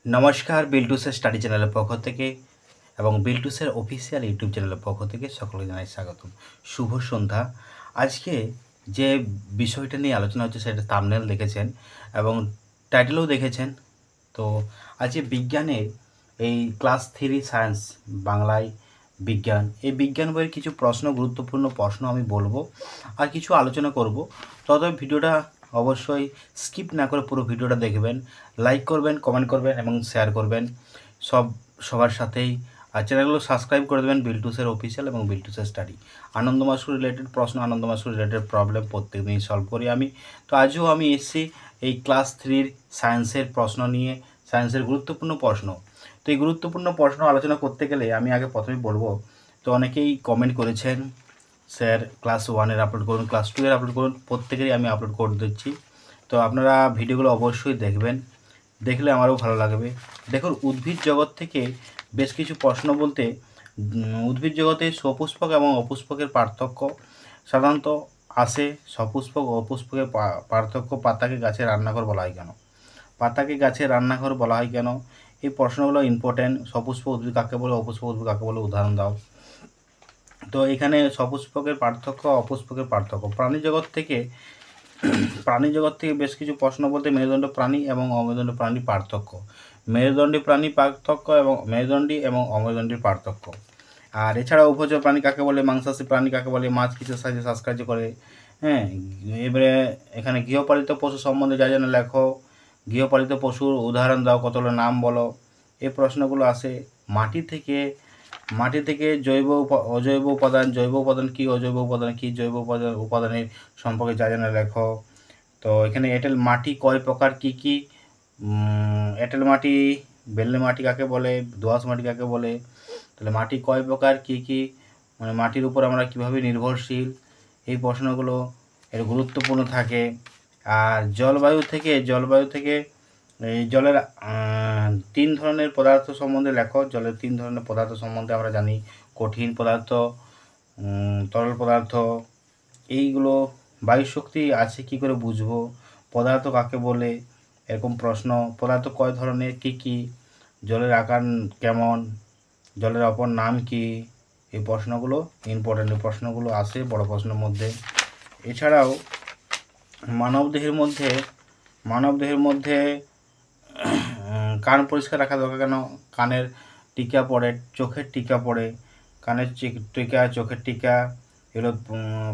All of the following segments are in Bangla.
নমস্কার, বিল্টুসের স্টাডি চ্যানেলের পক্ষ থেকে এবং বিল্টুসের অফিসিয়াল ইউটিউব চ্যানেলের পক্ষ থেকে সকলকে জানাই স্বাগতম। শুভ সন্ধ্যা। আজকে যে বিষয়টা নিয়ে আলোচনা হচ্ছে সেটা থাম্বনেল দেখেছেন এবং টাইটেলও দেখেছেন। তো আজকে বিজ্ঞানের এই ক্লাস 3 সায়েন্স বাংলায় বিজ্ঞান, এই বিজ্ঞান বইয়ের কিছু গুরুত্বপূর্ণ প্রশ্ন আমি বলবো আর কিছু আলোচনা করব। তবে ভিডিওটা অবশ্যই স্কিপ না করে পুরো ভিডিওটা দেখবেন, লাইক করবেন, কমেন্ট করবেন এবং শেয়ার করবেন সবার সাথেই। আর চ্যানেলগুলো সাবস্ক্রাইব করে দেবেন বিল্টুসের অফিসিয়াল এবং বিল্টুসের স্টাডি। আনন্দ মাসুর রিলেটেড প্রশ্ন, আনন্দ মাসুর রিলেটেড প্রবলেম প্রত্যেকদিন সলভ করি আমি। তো আজও আমি এসেছি এই ক্লাস 3 সায়েন্সের প্রশ্ন নিয়ে, সায়েন্সের গুরুত্বপূর্ণ প্রশ্ন। তো এই গুরুত্বপূর্ণ প্রশ্ন আলোচনা করতে গেলে আমি আগে প্রথমেই বলবো, তো অনেকেই কমেন্ট করেছেন স্যার ক্লাস 1-এর আপলোড করুন, ক্লাস 2-এর আপলোড করুন। প্রত্যেকেরই আমি আপলোড করে দিচ্ছি। তো আপনারা ভিডিওগুলো অবশ্যই দেখবেন, দেখলে আমারও ভালো লাগবে। দেখুন, উদ্ভিদ জগৎ থেকে বেশ কিছু প্রশ্ন বলতে, উদ্ভিদ জগতে সপুষ্পক এবং অপুষ্পকের পার্থক্য সাধারণত আসে। সপুষ্পক ও অপুষ্পকের পার্থক্য, পাতাকে গাছের রান্নাঘর বলা হয় কেন? পাতাকে গাছের রান্নাঘর বলা হয় কেন? এই প্রশ্নগুলো ইম্পর্টেন্ট। সপুষ্পক উদ্ভিদ কাকে বলে, অপুষ্পক উদ্ভিদ কাকে বলে, উদাহরণ দাও। তো এখানে সপুষ্পকের পার্থক্য, অপুষ্পকের পার্থক্য। প্রাণী জগৎ থেকে বেশ কিছু প্রশ্ন বলতে, মেরুদণ্ড প্রাণী এবং অমেরুদণ্ড প্রাণীর পার্থক্য, মেরুদণ্ডী প্রাণী পার্থক্য এবং মেরুদণ্ডী এবং অমেরুদণ্ডীর পার্থক্য। আর এছাড়া উভচর প্রাণী কাকে বলে, মাংসাশী প্রাণী কাকে বলে, মাছ কিসের সাহায্যে শ্বাসকার্য করে। হ্যাঁ, এবারে এখানে গৃহপালিত পশু সম্বন্ধে যা যেন লেখো। গৃহপালিত পশুর উদাহরণ দাও, কতগুলো নাম বলো। এই প্রশ্নগুলো আসে। মাটি থেকে জৈব অজৈব উপাদান, জৈব উপাদান কী, অজৈব উপাদান কী, জৈব উপাদানের সম্পর্কে যা যেন লেখো। তো এখানে এঁটেল মাটি কয় প্রকার, কী কী? এঁটেল মাটি, বেলে মাটি কাকে বলে, দোআঁশ মাটি কাকে বলে, তাহলে মাটি কয় প্রকার, কী কী, মানে মাটির উপর আমরা কীভাবে নির্ভরশীল, এই প্রশ্নগুলো এর গুরুত্বপূর্ণ থাকে। আর জলবায়ু থেকে এই জলের 3 ধরনের পদার্থ সম্বন্ধে লেখো। জলের 3 ধরনের পদার্থ সম্বন্ধে আমরা জানি, কঠিন পদার্থ, তরল পদার্থ। এইগুলো বায়ু শক্তি আছে কি করে বুঝবো, পদার্থ কাকে বলে, এরকম প্রশ্ন। পদার্থ কয় ধরনের, কী কী, জলের আকার কেমন, জলের অপর নাম কি, এই প্রশ্নগুলো ইম্পর্টেন্ট। এই প্রশ্নগুলো আসে বড় প্রশ্নের মধ্যে। এছাড়াও মানবদেহের মধ্যে কান পরিষ্কার রাখা দরকার কেন? কানের টিকা পড়ে, চোখের টিকা পড়ে, কানের টিকা, চোখের টিকা, এগুলো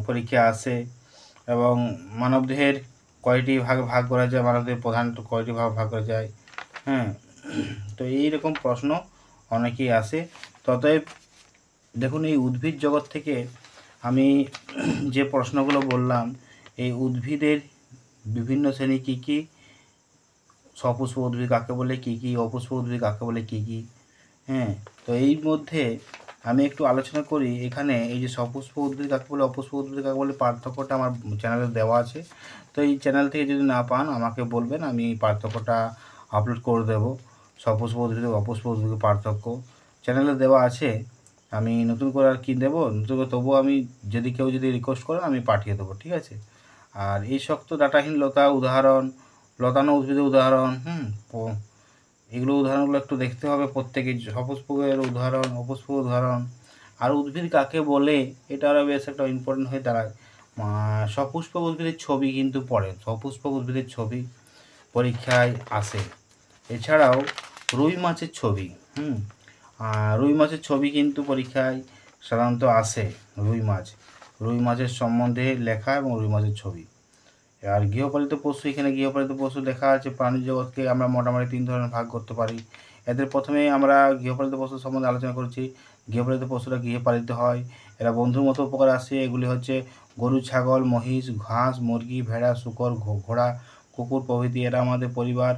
পরীক্ষা আসে। এবং মানবদেহের কয়টি ভাগ করা যায়, মানবদেহের প্রধানত কয়টি ভাগ করা যায়। হ্যাঁ, তো এইরকম প্রশ্ন অনেকেই আসে। ততএব দেখুন, এই উদ্ভিদ জগৎ থেকে আমি যে প্রশ্নগুলো বললাম, এই উদ্ভিদের বিভিন্ন শ্রেণী কী কী, সপুষ্পক উদ্ভিদ কাকে বলে, কী কী, অপুষ্পক উদ্ভিদ কাকে বলে, কী কী। হ্যাঁ, তো এই মধ্যে আমি একটু আলোচনা করি। এখানে এই যে সপুষ্পক উদ্ভিদ কাকে বলে, অপুষ্পক উদ্ভিদ কাকে বলে, পার্থক্যটা আমার চ্যানেলে দেওয়া আছে। তো এই চ্যানেল থেকে যদি না পান আমাকে বলবেন, আমি এই পার্থক্যটা আপলোড করে দেবো। সপুষ্পক উদ্ভিদ, অপুষ্পক উদ্ভিদের পার্থক্য চ্যানেলে দেওয়া আছে। আমি নতুন করে আর কি দেবো, নতুন করে তবুও আমি যদি কেউ রিকোয়েস্ট করেন আমি পাঠিয়ে দেবো, ঠিক আছে। আর এই শক্ত ডাটাহীন লতা উদাহরণ, লতানো উদ্ভিদের উদাহরণ, এগুলো উদাহরণগুলো একটু দেখতে হবে প্রত্যেকে। সপুষ্পকের উদাহরণ, অপুষ্পক উদাহরণ। আর উদ্ভিদ কাকে বলে, এটা আরও বেশ একটা ইম্পর্টেন্ট হয়ে দাঁড়ায়। সপুষ্পক উদ্ভিদের ছবি কিন্তু পড়ে, সপুষ্পক উদ্ভিদের ছবি পরীক্ষায় আসে। এছাড়াও রুই মাছের ছবি, রুই মাছের ছবি কিন্তু পরীক্ষায় সাধারণত আসে। রুই মাছের সম্বন্ধে লেখা এবং রুই মাছের ছবি। আর গৃহপালিত পশু, এখানে গৃহপালিত পশু লেখা আছে। প্রাণী জগৎকে আমরা মোটামুটি 3 ধরনের ভাগ করতে পারি। এদের প্রথমে আমরা গৃহপালিত পশু সম্বন্ধে আলোচনা করছি। গৃহপালিত পশুরা গৃহপালিত হয়, এরা বন্ধুর মতো উপকার আসে। এগুলি হচ্ছে গরু, ছাগল, মহিষ, হাঁস, মুরগি, ভেড়া, শূকর, ঘোড়া, কুকুর প্রভৃতি। এরা আমাদের পরিবার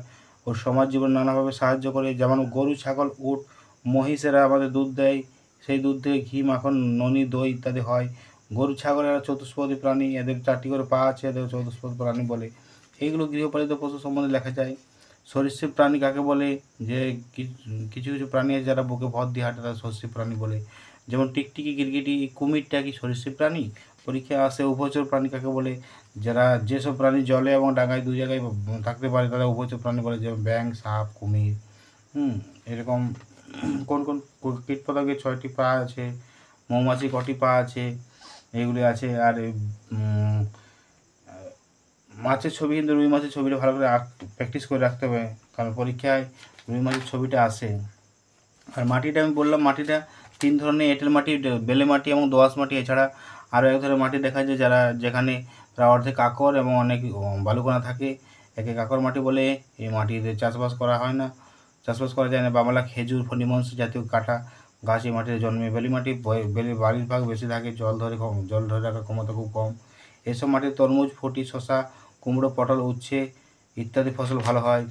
ও সমাজ জীবনে নানাভাবে সাহায্য করে। যেমন গরু, ছাগল, উট, মহিষ, এরা আমাদের দুধ দেয়। সেই দুধ থেকে ঘি, মাখন, ননি, দই ইত্যাদি হয়। গরু, ছাগল এরা চতুষ্পদী প্রাণী, এদের 4টি করে পা আছে, এদের চতুষ্পদ প্রাণী বলে। এইগুলো গৃহপালিত পশু সম্বন্ধে লেখা যায়। সরীসৃপ প্রাণী কাকে বলে, যে কিছু কিছু প্রাণী আছে যারা বুকে ভর দিয়ে হাঁটে, তারা সরীসৃপ প্রাণী বলে। যেমন টিকটিকি, গিরগিটি, কুমিরটা কি সরীসৃপ প্রাণী? পরীক্ষায় আসে। উভচর প্রাণী কাকে বলে, যারা যেসব প্রাণী জলে এবং ডাঙায় 2 জায়গায় থাকতে পারে তারা উভচর প্রাণী বলে, যেমন ব্যাঙ, সাপ, কুমির। এরকম কোন কোন কীটপতঙ্গের 6টি পা আছে, মৌমাছি কটি পা আছে, এইগুলি আছে। আর মাছের ছবি, কিন্তু রুই মাছের ছবিটা ভালো করে প্র্যাকটিস করে রাখতে হবে, কারণ পরীক্ষায় রুই মাছের ছবিটা আসে। আর মাটিটা আমি বললাম, মাটিটা 3 ধরনের: এঁটেল মাটি, বেলে মাটি এবং দোআঁশ মাটি। এছাড়া আরও এক ধরনের মাটি দেখা যায় যেখানে প্রায় অর্ধেক কাঁকর এবং অনেক বালুকণা থাকে, একে কাঁকর মাটি বলে। এই মাটিতে চাষবাস করা হয় না, চাষবাস করা যায় না। বামলা, খেজুর, ফণিমনস জাতীয় কাটা গাছ এই মাটিতে জন্মে। বেলে মাটি, বালির ভাগ বেশি থাকে, জল ধরে রাখার ক্ষমতা খুব কম। এসব মাটিতে তরমুজ, ফটি, শশা, কুমড়ো, পটল, উচ্ছে ইত্যাদি ফসল ভালো হয়।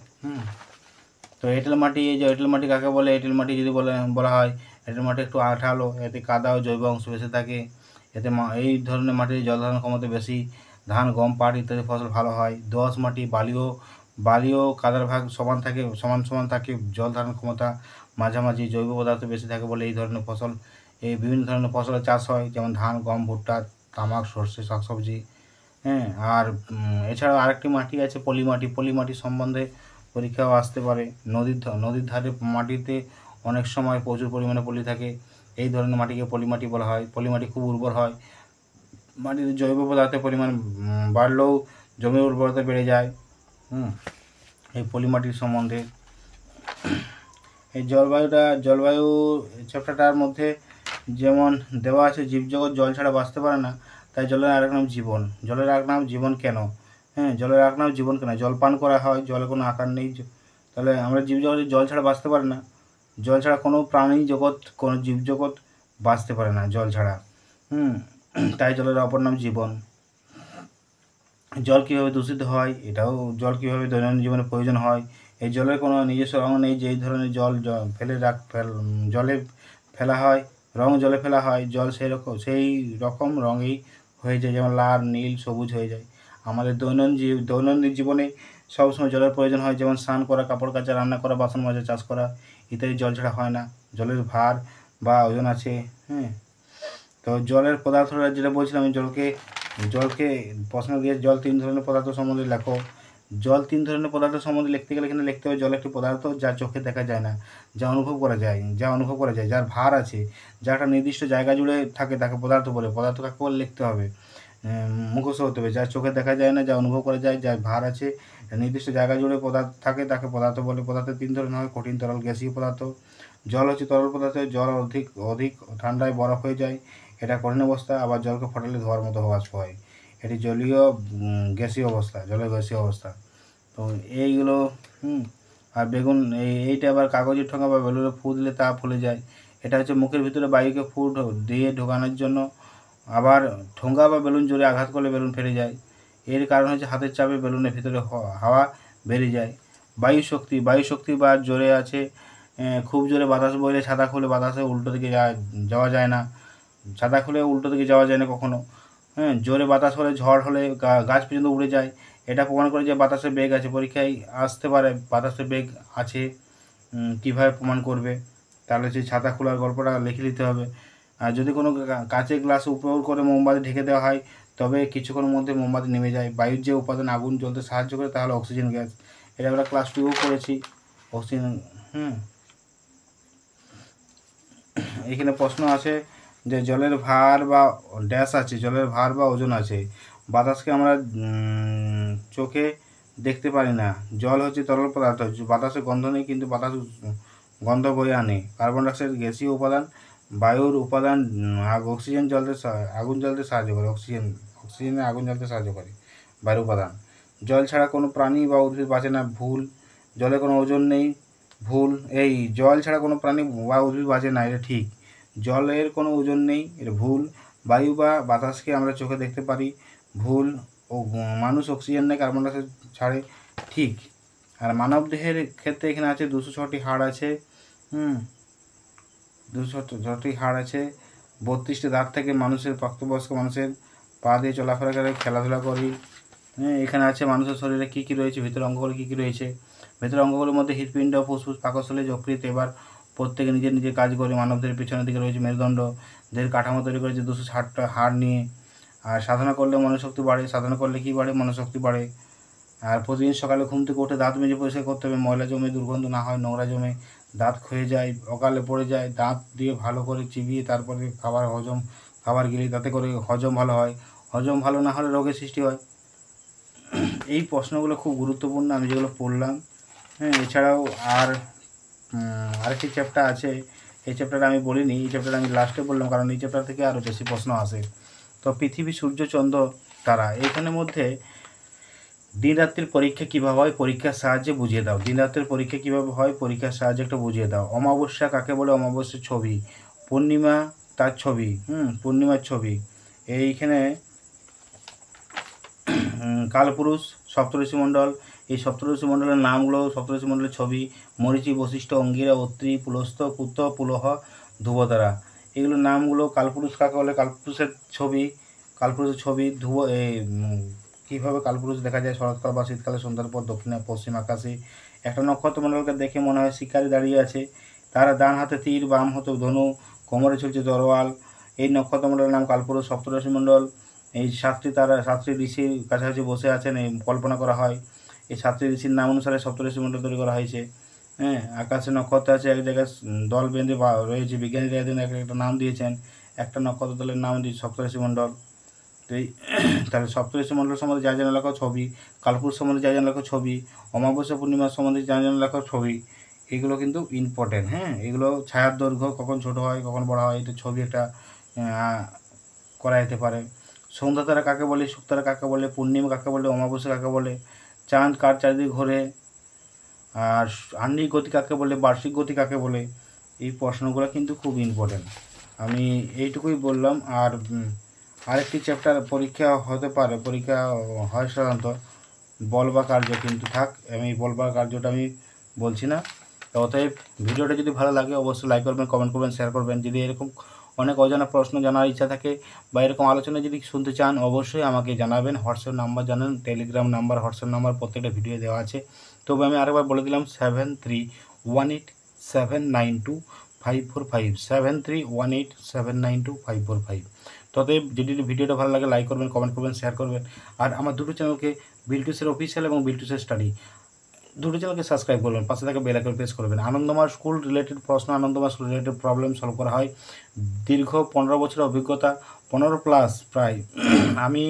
তো এঁটেল মাটি, এই যে এঁটেল মাটি কাকে বলে? এঁটেল মাটি যদি বলা হয়, এঁটেল মাটি একটু আঠালো, এতে কাদা ও জৈব অংশ বেশি থাকে। এতে এই ধরনের মাটির জল ধারণ ক্ষমতা বেশি, ধান, গম, পাট ইত্যাদি ফসল ভালো হয়। দোআঁশ মাটি, বালি ও কাদার ভাগ সমান থাকে, জল ধারণ ক্ষমতা মাঝামাঝি, জৈব পদার্থ বেশি থাকে বলে এই বিভিন্ন ধরনের ফসলের চাষ হয়, যেমন ধান, গম, ভুট্টা, তামাক, সর্ষে, শাকসবজি। আর এছাড়াও আরেকটি মাটি আছে পলি মাটি সম্বন্ধে পরীক্ষাও আসতে পারে। নদীর ধারে মাটিতে অনেক সময় প্রচুর পরিমাণে পলি থাকে, এই ধরনের মাটিকে পলি মাটি বলা হয়। পলি মাটি খুব উর্বর হয়, মাটিতে জৈব পদার্থের পরিমাণ বাড়লেও জমির উর্বরতা বেড়ে যায়। এই পলি মাটির সম্বন্ধে এই জলবায়ু চ্যাপ্টারটার মধ্যে যেমন দেওয়া আছে, জীবজগৎ জল ছাড়া বাঁচতে পারে না, তাই জলের আরেক নাম জীবন। জলের আরেক নাম জীবন কেন? জলের আরেক নাম জীবন কেন? জল পান করা হয়, জলের কোনো আকার নেই, তাহলে আমরা জীবজগৎ জল ছাড়া বাঁচতে পারে না। জল ছাড়া কোনো প্রাণী জগৎ, কোনো জীবজগৎ বাঁচতে পারে না জল ছাড়া। তাই জলের অপর নাম জীবন। জল কীভাবে দূষিত হয়, জল কীভাবে দৈনন্দিন জীবনে প্রয়োজন হয়। এই জলের কোনো নিজস্ব রঙ নেই, যে এই ধরনের জলে ফেলা হয়, জলে ফেলা হয়, জল সেই রকম রঙেই হয়ে যায়, যেমন লাল, নীল, সবুজ হয়ে যায়। আমাদের দৈনন্দিন জীবনে সবসময় জলের প্রয়োজন হয়, যেমন স্নান করা, কাপড় কাচা, রান্না করা, বাসন মাজা, চাষ করা ইত্যাদি জল ছাড়া হয় না। জলের ভার বা ওজন আছে। তো জলের পদার্থটা যেটা বলছিলাম, আমি জলকে প্রশ্ন দিয়ে জল 3 ধরনের পদার্থ সম্বন্ধে লেখো। জল 3 ধরনের পদার্থ সম্বন্ধে লিখতে গেলে এখানে লিখতে হবে, জল একটি পদার্থ যা চোখে দেখা যায় না, যা অনুভব করা যায়, যার ভার আছে, যা একটা নির্দিষ্ট জায়গা জুড়ে থাকে, তাকে পদার্থ বলে। পদার্থ কাকে বলে লিখতে হবে, মুখস্থ হতে হবে। যা চোখে দেখা যায় না, যা অনুভব করা যায়, যার ভার আছে, নির্দিষ্ট জায়গা জুড়ে পদার্থ থাকে, তাকে পদার্থ বলে। পদার্থের 3 ধরনের হয়: কঠিন, তরল, গ্যাসীয় পদার্থ। জল হচ্ছে তরল পদার্থ, জল অধিক ঠান্ডায় বরফ হয়ে যায়, এটা কঠিন অবস্থা। আবার জলকে ফটালে ধোয়ার মতো বাষ্প হয়, এটি জলীয় গ্যাসীয় অবস্থা, জলের গ্যাসীয় অবস্থা। তো এইগুলো আর এইটা আবার কাগজের ঠোঙা বা বেলুনে ফু দিলে তা ফুলে যায়, এটা হচ্ছে মুখের ভিতরে বায়ুকে ফু দিয়ে ঢোকানোর জন্য। আবার ঠোঙা বা বেলুন জোরে আঘাত করলে বেলুন ফেটে যায়, এর কারণ হচ্ছে হাতের চাপে বেলুনের ভিতরে হাওয়া বেরিয়ে যায়। বায়ু শক্তি বা জোরে আছে, খুব জোরে বাতাস বইলে ছাতা খুলে বাতাসে উল্টো দিকে যাওয়া যায় না, ছাতা খুলে উল্টো দিকে যাওয়া যায় না কখনো। জোরে বাতাস হলে, ঝড় হলে গাছ পর্যন্ত উড়ে যায়, এটা প্রমাণ করে যে বাতাসের বেগ আছে। পরীক্ষায় আসতে পারে বাতাসের বেগ আছে, কীভাবে প্রমাণ করবে? তাহলে সেই ছাতা খোলার গল্পটা লিখে দিতে হবে। আর যদি কোনো কাঁচের গ্লাস উপর করে মোমবাতি ঢেকে দেওয়া হয়, তবে কিছুক্ষণের মধ্যে মোমবাতি নেমে যায়। বায়ুর যে উপাদান আগুন জ্বলতে সাহায্য করে তা হলো অক্সিজেন গ্যাস, এটা আমরা ক্লাস 2 পড়েছি। অক্সিজেন এখানে প্রশ্ন আছে যে জলের ভার বা ওজন আছে। বাতাসকে আমরা চোখে দেখতে পারি না, জল হচ্ছে তরল পদার্থ, বাতাসে গন্ধ নেই, কিন্তু বাতাস গন্ধ বয়ে আনে। কার্বন ডাইঅক্সাইড গ্যাসীয় উপাদান, বায়ুর উপাদান আগুন জ্বলতে সাহায্য করে, অক্সিজেনে আগুন জ্বলতে সাহায্য করে বায়ুর উপাদান। জল ছাড়া কোনো প্রাণী বা উদ্ভিদ বাঁচে না, ভুল। জলে কোনো ওজন নেই, ভুল। জল ছাড়া কোনো প্রাণী বা উদ্ভিদ বাঁচে না, এটা ঠিক। জলের কোনো ওজন নেই, এটা ভুল। বায়ু বা বাতাসকে আমরা চোখে দেখতে পারি, ভুল। ও মানুষ অক্সিজেন নেয়, কার্বন ডাইঅক্সাইড ছাড়ে, ঠিক। আর মানব দেহের ক্ষেত্রে এখানে আছে 206টি হাড় আছে, 206টি হাড় আছে, 32টি দাঁত থেকে প্রাপ্তবয়স্ক মানুষের পা দিয়ে চলাফেরা করে, খেলাধুলা করি। এখানে আছে মানুষের শরীরে কী কী রয়েছে, ভিতরের অঙ্গগুলো কী কী রয়েছে। ভেতরের অঙ্গগুলোর মধ্যে হৃৎপিণ্ড, ফুসফুস, পাকস্থলী, যকৃৎ। এবার প্রত্যেকে নিজের কাজ করে। মানবদের পিছনের দিকে রয়েছে মেরুদণ্ড, দেহের কাঠামো তৈরি করেছে 260টা হাড় নিয়ে। আর সাধনা করলে মনোশক্তি বাড়ে। সাধনা করলে কী বাড়ে? মনোশক্তি বাড়ে। আর প্রতিদিন সকালে ঘুম থেকে উঠে দাঁত মেজে পরিষ্কার করতে হবে, ময়লা জমে দুর্গন্ধ না হয়, নোংরা জমে দাঁত ক্ষয়ে যায়, অকালে পড়ে যায়, দাঁত দিয়ে ভালো করে চিবিয়ে তারপরে খাবার গিলে তাতে করে হজম ভালো হয়, হজম ভালো না হলে রোগের সৃষ্টি হয়। এই প্রশ্নগুলো খুব গুরুত্বপূর্ণ আমি যেগুলো পড়লাম। হ্যাঁ, এছাড়াও আরেকটি চ্যাপ্টার আছে, এই চ্যাপ্টারটা আমি বলিনি, এই চ্যাপ্টারটা আমি লাস্টে বললাম কারণ এই চ্যাপ্টার থেকে আরও বেশি প্রশ্ন আসে। তো পৃথিবী, সূর্য, চন্দ্র, তারা, এইখানের মধ্যে দিন রাত্রির পরীক্ষা কীভাবে হয় পরীক্ষার সাহায্যে বুঝিয়ে দাও। দিন রাত্রির পরীক্ষা কীভাবে হয় পরীক্ষার সাহায্যে একটু বুঝিয়ে দাও। অমাবস্যা কাকে বলে, অমাবস্যার ছবি, পূর্ণিমা তার ছবি, পূর্ণিমার ছবি। এইখানে কালপুরুষ, সপ্তর্ষিমণ্ডল, এই সপ্তর্ষিমণ্ডলের নামগুলো, সপ্তর্ষিমণ্ডলের ছবি, মরীচি, বশিষ্ঠ, অঙ্গিরা, অত্রি, পুলস্ত্য, কুত, পুলহ, ধ্রুবতারা, এগুলোর নামগুলো। কালপুরুষ কাকে বলে, কালপুরুষের ছবি, কীভাবে কালপুরুষ দেখা যায় শরৎকাল বা শীতকালে সন্ধ্যার পর দক্ষিণ পশ্চিম আকাশে। একটা নক্ষত্রমণ্ডলকে দেখে মনে হয় শিকারি দাঁড়িয়ে আছে, তারা ডান হাতে তীর, বাম হাতে ধনু, কোমরে চলছে তরোয়াল। এই নক্ষত্রমণ্ডলের নাম কালপুরুষ। সপ্তর্ষিমণ্ডল, এই সাতটি ঋষির কাছাকাছি বসে আছেন, এই কল্পনা করা হয়। এই সাতটি ঋষির নাম অনুসারে সপ্তর্ষিমণ্ডল তৈরি করা হয়েছে। হ্যাঁ, আকাশে নক্ষত্র আছে, এক জায়গায় দল বেঁধে রয়েছে, বিজ্ঞানীরা এদিন একটা নাম দিয়েছেন, একটা নক্ষত্র দলের নাম দিয়েছে সপ্তর্ষিমণ্ডল। তো এই তাহলে সপ্তর্ষিমণ্ডল সম্বন্ধে যা জানা লেখা ছবি, কালপুরুষ সম্বন্ধে যা জানা লেখা ছবি, অমাবস্যা পূর্ণিমার সম্বন্ধে যা জানা লেখা ছবি, এগুলো কিন্তু ইম্পর্টেন্ট। হ্যাঁ, এগুলো ছায়ার দৈর্ঘ্য কখন ছোট হয় কখন বড় হয়, এটা ছবি একটা করা যেতে পারে। সন্ধ্যা তারা কাকে বলে, শুকতারা কাকে বলে, পূর্ণিমা কাকে বলে, অমাবস্যা কাকে বলে, চাঁদ কার চারিদিকে ঘোরে, আর আহ্নিক গতি কাকে বলে, বার্ষিক গতি কাকে বলে, এই প্রশ্নগুলো কিন্তু খুব ইম্পর্টেন্ট। আমি এইটুকুই বললাম। আর আরেকটি চ্যাপ্টার পরীক্ষা হতে পারে, পরীক্ষা হয় সাধারণত বল বা কার্য, কিন্তু থাক, আমি বল বা কার্যটা আমি বলছি না। তো অতএব ভিডিওটা যদি ভালো লাগে অবশ্যই লাইক করবেন, কমেন্ট করবেন, শেয়ার করবেন। যদি এরকম অনেক অজানা প্রশ্ন জানার ইচ্ছা থাকে বা এরকম আলোচনা যদি শুনতে চান অবশ্যই আমাকে জানাবেন। হোয়াটসঅ্যাপ নাম্বার জানেন, টেলিগ্রাম নাম্বার, হোয়াটসঅ্যাপ নাম্বার প্রত্যেকটা ভিডিও দেওয়া আছে। তবে আমি আরেকবার বলে দিলাম 7318792545, 7318792545। ততএব যদি ভিডিওটা ভালো লাগে লাইক করবেন, কমেন্ট করবেন, শেয়ার করবেন। আর আমার দুটো চ্যানেলকে, বিলটুসের অফিসিয়াল এবং বিলটুসের স্টাডি, দুটো চ্যানেলকে সাবস্ক্রাইব করবেন, পাশে থাকা বেল আইকন প্রেস করবেন। আনন্দমার স্কুল রিলেটেড প্রশ্ন, আনন্দমার স্কুল রিলেটেড প্রবলেম সলভ করা হয়। দীর্ঘ 15 বছরের অভিজ্ঞতা, 15+ প্রায়। আমি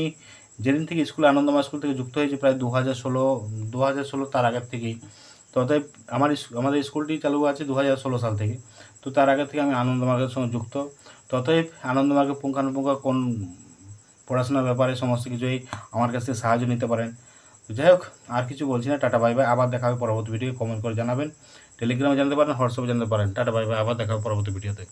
যেদিন থেকে স্কুলে, আনন্দমার স্কুল থেকে যুক্ত হয়েছি প্রায় 2016 তার আগের থেকেই। তো অতএব আমাদের স্কুলটি চালু আছে 2016 সাল থেকে। তো তার আগে থেকে আমি আনন্দমার্গের সঙ্গে যুক্ত। ততএব আনন্দমার্গের পুঙ্খানুপুঙ্খ কোন পড়াশোনার ব্যাপারে সমস্ত কিছুই আমার কাছ থেকে সাহায্য নিতে পারেন। যাই হোক, আর কিছু বলছি না। টাটা বাই বাই, আবার দেখা হবে পরবর্তী ভিডিও। কমেন্ট করে জানাবেন, টেলিগ্রামে জানাতে পারেন, হোয়াটসঅ্যাপে জানাতে পারেন। টাটা বাই বাই, আবার দেখা হবে পরবর্তী ভিডিওতে।